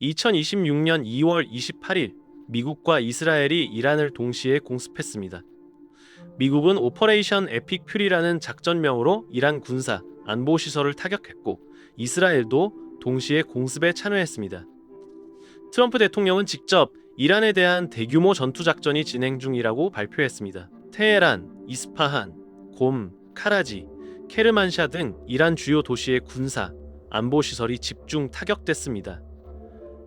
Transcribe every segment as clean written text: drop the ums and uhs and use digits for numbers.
2026년 2월 28일 미국과 이스라엘이 이란을 동시에 공습했습니다. 미국은 오퍼레이션 에픽 퓨리라는 작전명으로 이란 군사, 안보 시설을 타격했고 이스라엘도 동시에 공습에 참여했습니다. 트럼프 대통령은 직접 이란에 대한 대규모 전투 작전이 진행 중이라고 발표했습니다. 테헤란, 이스파한, 곰, 카라지, 케르만샤 등 이란 주요 도시의 군사, 안보 시설이 집중 타격됐습니다.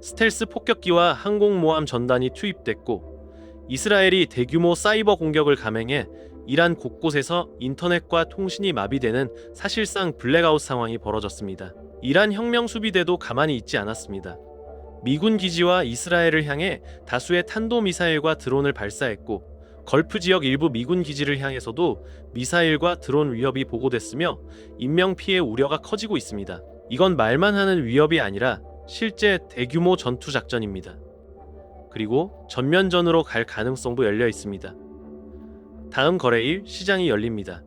스텔스 폭격기와 항공모함 전단이 투입됐고 이스라엘이 대규모 사이버 공격을 감행해 이란 곳곳에서 인터넷과 통신이 마비되는 사실상 블랙아웃 상황이 벌어졌습니다. 이란 혁명 수비대도 가만히 있지 않았습니다. 미군 기지와 이스라엘을 향해 다수의 탄도미사일과 드론을 발사했고 걸프 지역 일부 미군 기지를 향해서도 미사일과 드론 위협이 보고됐으며 인명피해 우려가 커지고 있습니다. 이건 말만 하는 위협이 아니라 실제 대규모 전투 작전입니다. 그리고 전면전으로 갈 가능성도 열려 있습니다. 다음 거래일 시장이 열립니다.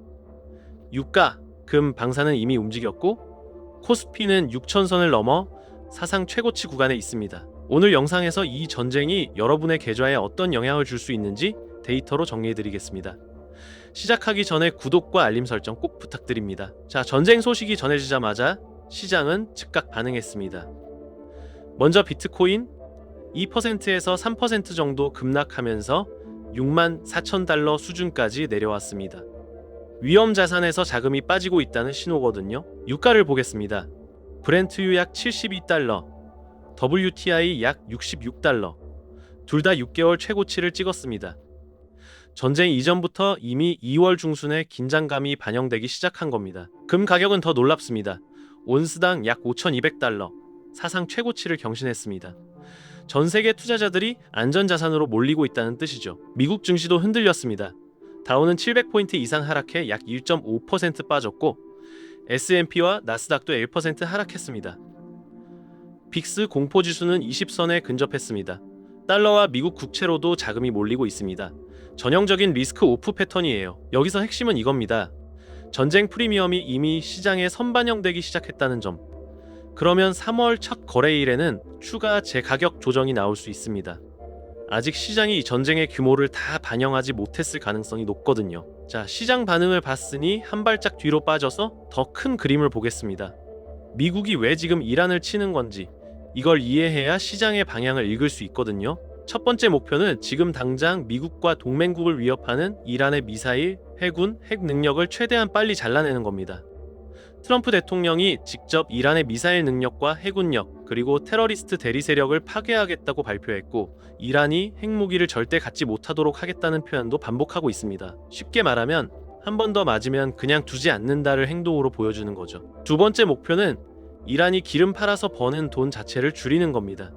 유가, 금, 방사는 이미 움직였고 코스피는 6천선을 넘어 사상 최고치 구간에 있습니다. 오늘 영상에서 이 전쟁이 여러분의 계좌에 어떤 영향을 줄 수 있는지 데이터로 정리해드리겠습니다. 시작하기 전에 구독과 알림 설정 꼭 부탁드립니다. 자, 전쟁 소식이 전해지자마자 시장은 즉각 반응했습니다. 먼저 비트코인 2%에서 3% 정도 급락하면서 64,000달러 수준까지 내려왔습니다. 위험 자산에서 자금이 빠지고 있다는 신호거든요. 유가를 보겠습니다. 브렌트유 약 72달러, WTI 약 66달러, 둘 다 6개월 최고치를 찍었습니다. 전쟁 이전부터 이미 2월 중순에 긴장감이 반영되기 시작한 겁니다. 금 가격은 더 놀랍습니다. 온스당 약 5,200달러, 사상 최고치를 경신했습니다. 전 세계 투자자들이 안전자산으로 몰리고 있다는 뜻이죠. 미국 증시도 흔들렸습니다. 다우는 700포인트 이상 하락해 약 1.5% 빠졌고 S&P와 나스닥도 1% 하락했습니다. 빅스 공포지수는 20선에 근접했습니다. 달러와 미국 국채로도 자금이 몰리고 있습니다. 전형적인 리스크 오프 패턴이에요. 여기서 핵심은 이겁니다. 전쟁 프리미엄이 이미 시장에 선반영되기 시작했다는 점. 그러면 3월 첫 거래일에는 추가 재가격 조정이 나올 수 있습니다. 아직 시장이 전쟁의 규모를 다 반영하지 못했을 가능성이 높거든요. 자, 시장 반응을 봤으니 한 발짝 뒤로 빠져서 더 큰 그림을 보겠습니다. 미국이 왜 지금 이란을 치는 건지 이걸 이해해야 시장의 방향을 읽을 수 있거든요. 첫 번째 목표는 지금 당장 미국과 동맹국을 위협하는 이란의 미사일, 해군, 핵 능력을 최대한 빨리 잘라내는 겁니다. 트럼프 대통령이 직접 이란의 미사일 능력과 해군력 그리고 테러리스트 대리 세력을 파괴하겠다고 발표했고 이란이 핵무기를 절대 갖지 못하도록 하겠다는 표현도 반복하고 있습니다. 쉽게 말하면 한 번 더 맞으면 그냥 두지 않는다를 행동으로 보여주는 거죠. 두 번째 목표는 이란이 기름 팔아서 버는 돈 자체를 줄이는 겁니다.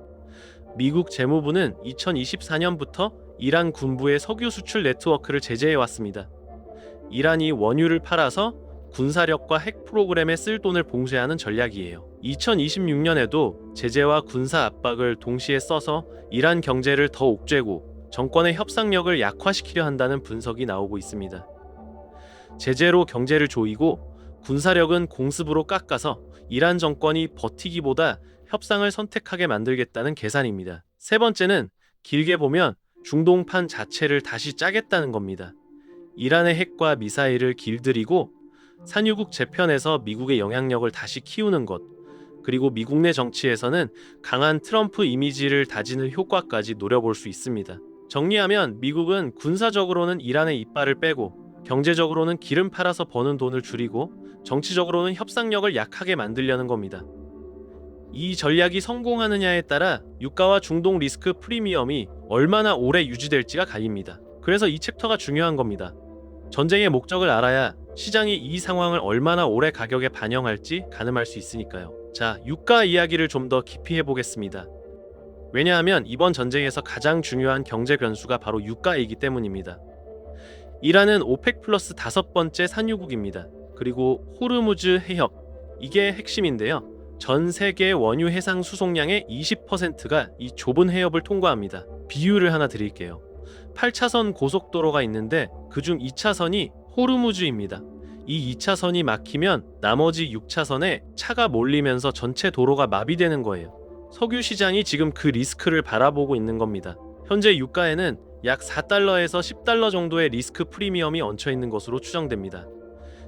미국 재무부는 2024년부터 이란 군부의 석유 수출 네트워크를 제재해왔습니다. 이란이 원유를 팔아서 군사력과 핵 프로그램에 쓸 돈을 봉쇄하는 전략이에요. 2026년에도 제재와 군사 압박을 동시에 써서 이란 경제를 더 옥죄고 정권의 협상력을 약화시키려 한다는 분석이 나오고 있습니다. 제재로 경제를 조이고 군사력은 공습으로 깎아서 이란 정권이 버티기보다 협상을 선택하게 만들겠다는 계산입니다. 세 번째는 길게 보면 중동판 자체를 다시 짜겠다는 겁니다. 이란의 핵과 미사일을 길들이고 산유국 재편에서 미국의 영향력을 다시 키우는 것, 그리고 미국 내 정치에서는 강한 트럼프 이미지를 다지는 효과까지 노려볼 수 있습니다. 정리하면 미국은 군사적으로는 이란의 이빨을 빼고 경제적으로는 기름 팔아서 버는 돈을 줄이고 정치적으로는 협상력을 약하게 만들려는 겁니다. 이 전략이 성공하느냐에 따라 유가와 중동 리스크 프리미엄이 얼마나 오래 유지될지가 갈립니다. 그래서 이 챕터가 중요한 겁니다. 전쟁의 목적을 알아야 시장이 이 상황을 얼마나 오래 가격에 반영할지 가늠할 수 있으니까요. 자, 유가 이야기를 좀 더 깊이 해보겠습니다. 왜냐하면 이번 전쟁에서 가장 중요한 경제 변수가 바로 유가이기 때문입니다. 이란은 오펙 플러스 5번째 산유국입니다. 그리고 호르무즈 해협, 이게 핵심인데요. 전 세계 원유 해상 수송량의 20%가 이 좁은 해협을 통과합니다. 비유를 하나 드릴게요. 8차선 고속도로가 있는데 그중 2차선이 호르무즈입니다. 이 2차선이 막히면 나머지 6차선에 차가 몰리면서 전체 도로가 마비되는 거예요. 석유 시장이 지금 그 리스크를 바라보고 있는 겁니다. 현재 유가에는 약 4달러에서 10달러 정도의 리스크 프리미엄이 얹혀 있는 것으로 추정됩니다.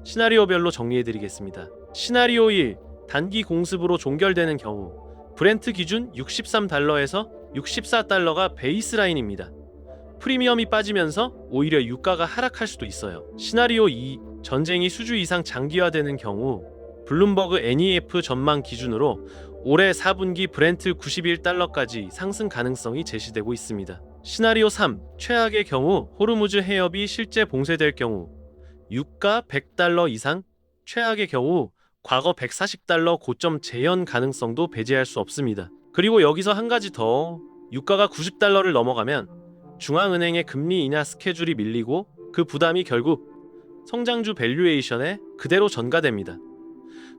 시나리오별로 정리해드리겠습니다. 시나리오 1. 단기 공습으로 종결되는 경우 브렌트 기준 63달러에서 64달러가 베이스라인입니다. 프리미엄이 빠지면서 오히려 유가가 하락할 수도 있어요. 시나리오 2. 전쟁이 수주 이상 장기화되는 경우 블룸버그 NEF 전망 기준으로 올해 4분기 브렌트 91달러까지 상승 가능성이 제시되고 있습니다. 시나리오 3. 최악의 경우 호르무즈 해협이 실제 봉쇄될 경우 유가 100달러 이상, 최악의 경우 과거 140달러 고점 재현 가능성도 배제할 수 없습니다. 그리고 여기서 한 가지 더, 유가가 90달러를 넘어가면 중앙은행의 금리 인하 스케줄이 밀리고 그 부담이 결국 성장주 밸류에이션에 그대로 전가됩니다.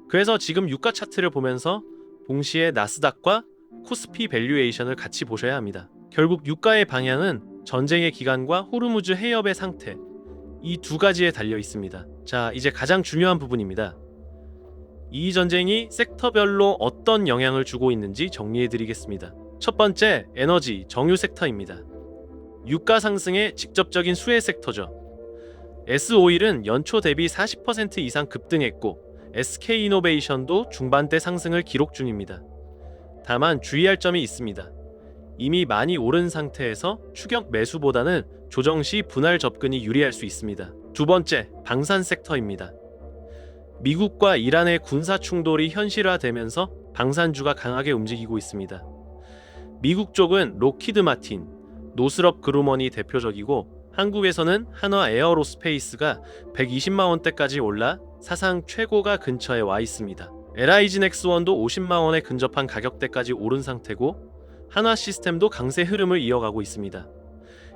그래서 지금 유가 차트를 보면서 동시에 나스닥과 코스피 밸류에이션을 같이 보셔야 합니다. 결국 유가의 방향은 전쟁의 기간과 호르무즈 해협의 상태, 이 두 가지에 달려 있습니다. 자, 이제 가장 중요한 부분입니다. 이 전쟁이 섹터별로 어떤 영향을 주고 있는지 정리해드리겠습니다. 첫 번째, 에너지, 정유 섹터입니다. 유가 상승의 직접적인 수혜 섹터죠. S-오일은 연초 대비 40% 이상 급등했고 SK이노베이션도 중반대 상승을 기록 중입니다. 다만 주의할 점이 있습니다. 이미 많이 오른 상태에서 추격 매수보다는 조정 시 분할 접근이 유리할 수 있습니다. 두 번째, 방산 섹터입니다. 미국과 이란의 군사 충돌이 현실화되면서 방산주가 강하게 움직이고 있습니다. 미국 쪽은 로키드 마틴, 노스럽 그루먼이 대표적이고 한국에서는 한화 에어로스페이스가 120만 원대까지 올라 사상 최고가 근처에 와 있습니다. LIG 넥스원도 50만 원에 근접한 가격대까지 오른 상태고 한화 시스템도 강세 흐름을 이어가고 있습니다.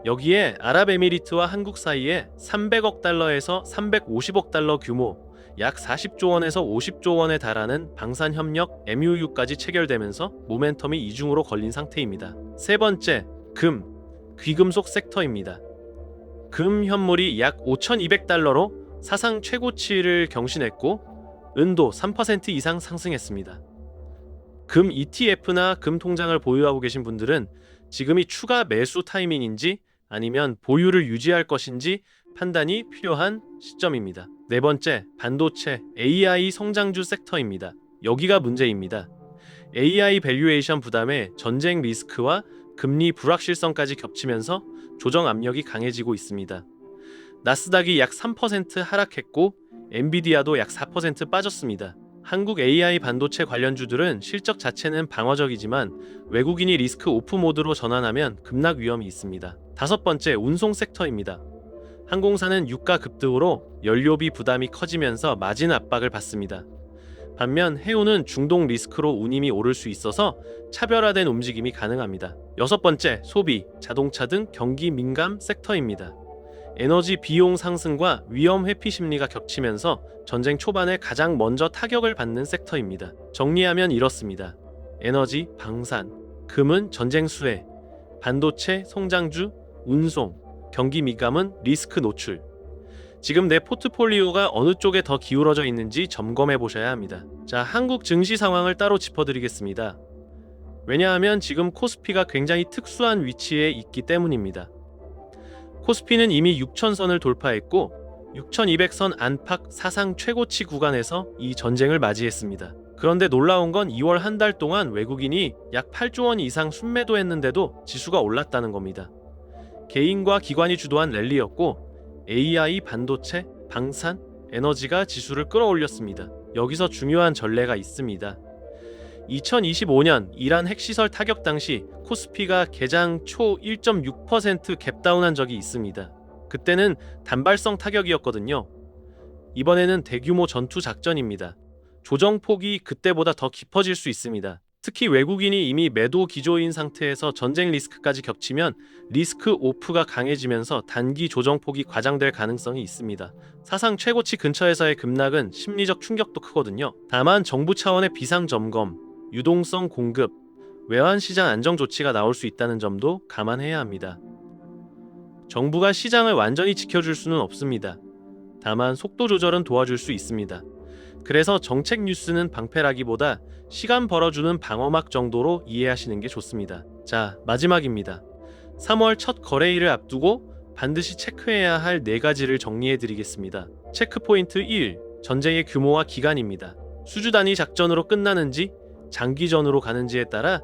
여기에 아랍에미리트와 한국 사이에 300억 달러에서 350억 달러 규모, 약 40조 원에서 50조 원에 달하는 방산협력 MOU까지 체결되면서 모멘텀이 이중으로 걸린 상태입니다. 세 번째, 금, 귀금속 섹터입니다. 금 현물이 약 5,200달러로 사상 최고치를 경신했고 은도 3% 이상 상승했습니다. 금 ETF나 금 통장을 보유하고 계신 분들은 지금이 추가 매수 타이밍인지 아니면 보유를 유지할 것인지 판단이 필요한 시점입니다. 네 번째, 반도체, AI 성장주 섹터입니다. 여기가 문제입니다. AI 밸류에이션 부담에 전쟁 리스크와 금리 불확실성까지 겹치면서 조정 압력이 강해지고 있습니다. 나스닥이 약 3% 하락했고 엔비디아도 약 4% 빠졌습니다. 한국 AI 반도체 관련주들은 실적 자체는 방어적이지만 외국인이 리스크 오프 모드로 전환하면 급락 위험이 있습니다. 다섯 번째, 운송 섹터입니다. 항공사는 유가 급등으로 연료비 부담이 커지면서 마진 압박을 받습니다. 반면 해운은 중동 리스크로 운임이 오를 수 있어서 차별화된 움직임이 가능합니다. 여섯 번째, 소비, 자동차 등 경기 민감 섹터입니다. 에너지 비용 상승과 위험 회피 심리가 겹치면서 전쟁 초반에 가장 먼저 타격을 받는 섹터입니다. 정리하면 이렇습니다. 에너지, 방산, 금은 전쟁 수혜, 반도체, 성장주, 운송, 경기 민감은 리스크 노출. 지금 내 포트폴리오가 어느 쪽에 더 기울어져 있는지 점검해 보셔야 합니다. 자, 한국 증시 상황을 따로 짚어드리겠습니다. 왜냐하면 지금 코스피가 굉장히 특수한 위치에 있기 때문입니다. 코스피는 이미 6,000선을 돌파했고 6,200선 안팎 사상 최고치 구간에서 이 전쟁을 맞이했습니다. 그런데 놀라운 건 2월 한 달 동안 외국인이 약 8조 원 이상 순매도했는데도 지수가 올랐다는 겁니다. 개인과 기관이 주도한 랠리였고 AI, 반도체, 방산, 에너지가 지수를 끌어올렸습니다. 여기서 중요한 전례가 있습니다. 2025년 이란 핵시설 타격 당시 코스피가 개장 초 1.6% 갭다운한 적이 있습니다. 그때는 단발성 타격이었거든요. 이번에는 대규모 전투 작전입니다. 조정폭이 그때보다 더 깊어질 수 있습니다. 특히 외국인이 이미 매도 기조인 상태에서 전쟁 리스크까지 겹치면 리스크 오프가 강해지면서 단기 조정폭이 과장될 가능성이 있습니다. 사상 최고치 근처에서의 급락은 심리적 충격도 크거든요. 다만 정부 차원의 비상점검, 유동성 공급, 외환시장 안정 조치가 나올 수 있다는 점도 감안해야 합니다. 정부가 시장을 완전히 지켜줄 수는 없습니다. 다만 속도 조절은 도와줄 수 있습니다. 그래서 정책 뉴스는 방패라기보다 시간 벌어주는 방어막 정도로 이해하시는 게 좋습니다. 자, 마지막입니다. 3월 첫 거래일을 앞두고 반드시 체크해야 할 4가지를 정리해 드리겠습니다. 체크포인트 1. 전쟁의 규모와 기간입니다. 수주 단위 작전으로 끝나는지 장기전으로 가는지에 따라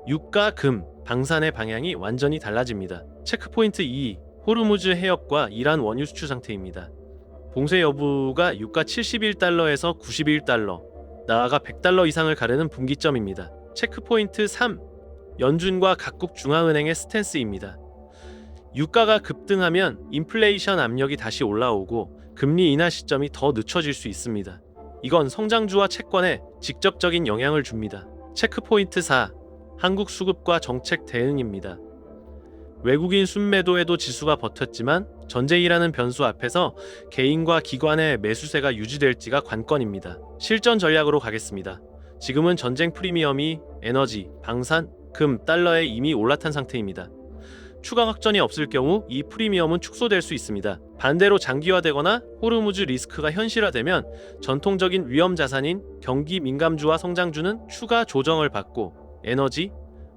유가, 금, 방산의 방향이 완전히 달라집니다. 체크포인트 2. 호르무즈 해협과 이란 원유 수출 상태입니다. 봉쇄 여부가 유가 71달러에서 91달러, 나아가 100달러 이상을 가르는 분기점입니다. 체크포인트 3. 연준과 각국 중앙은행의 스탠스입니다. 유가가 급등하면 인플레이션 압력이 다시 올라오고 금리 인하 시점이 더 늦춰질 수 있습니다. 이건 성장주와 채권에 직접적인 영향을 줍니다. 체크포인트 4. 한국 수급과 정책 대응입니다. 외국인 순매도에도 지수가 버텼지만 전쟁이라는 변수 앞에서 개인과 기관의 매수세가 유지될지가 관건입니다. 실전 전략으로 가겠습니다. 지금은 전쟁 프리미엄이 에너지, 방산, 금, 달러에 이미 올라탄 상태입니다. 추가 확전이 없을 경우 이 프리미엄은 축소될 수 있습니다. 반대로 장기화되거나 호르무즈 리스크가 현실화되면 전통적인 위험 자산인 경기 민감주와 성장주는 추가 조정을 받고 에너지,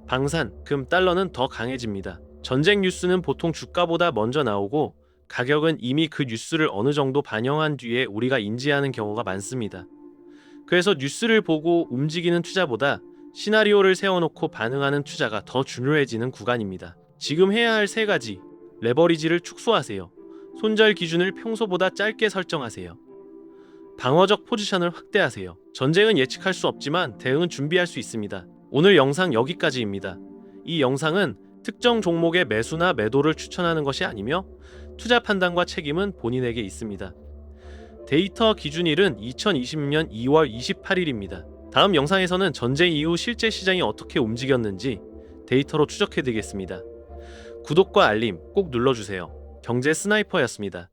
방산, 금, 달러는 더 강해집니다. 전쟁 뉴스는 보통 주가보다 먼저 나오고 가격은 이미 그 뉴스를 어느 정도 반영한 뒤에 우리가 인지하는 경우가 많습니다. 그래서 뉴스를 보고 움직이는 투자보다 시나리오를 세워놓고 반응하는 투자가 더 중요해지는 구간입니다. 지금 해야 할 3가지. 레버리지를 축소하세요. 손절 기준을 평소보다 짧게 설정하세요. 방어적 포지션을 확대하세요. 전쟁은 예측할 수 없지만 대응은 준비할 수 있습니다. 오늘 영상 여기까지입니다. 이 영상은 특정 종목의 매수나 매도를 추천하는 것이 아니며 투자 판단과 책임은 본인에게 있습니다. 데이터 기준일은 2026년 2월 28일입니다. 다음 영상에서는 전쟁 이후 실제 시장이 어떻게 움직였는지 데이터로 추적해드리겠습니다. 구독과 알림 꼭 눌러주세요. 경제 스나이퍼였습니다.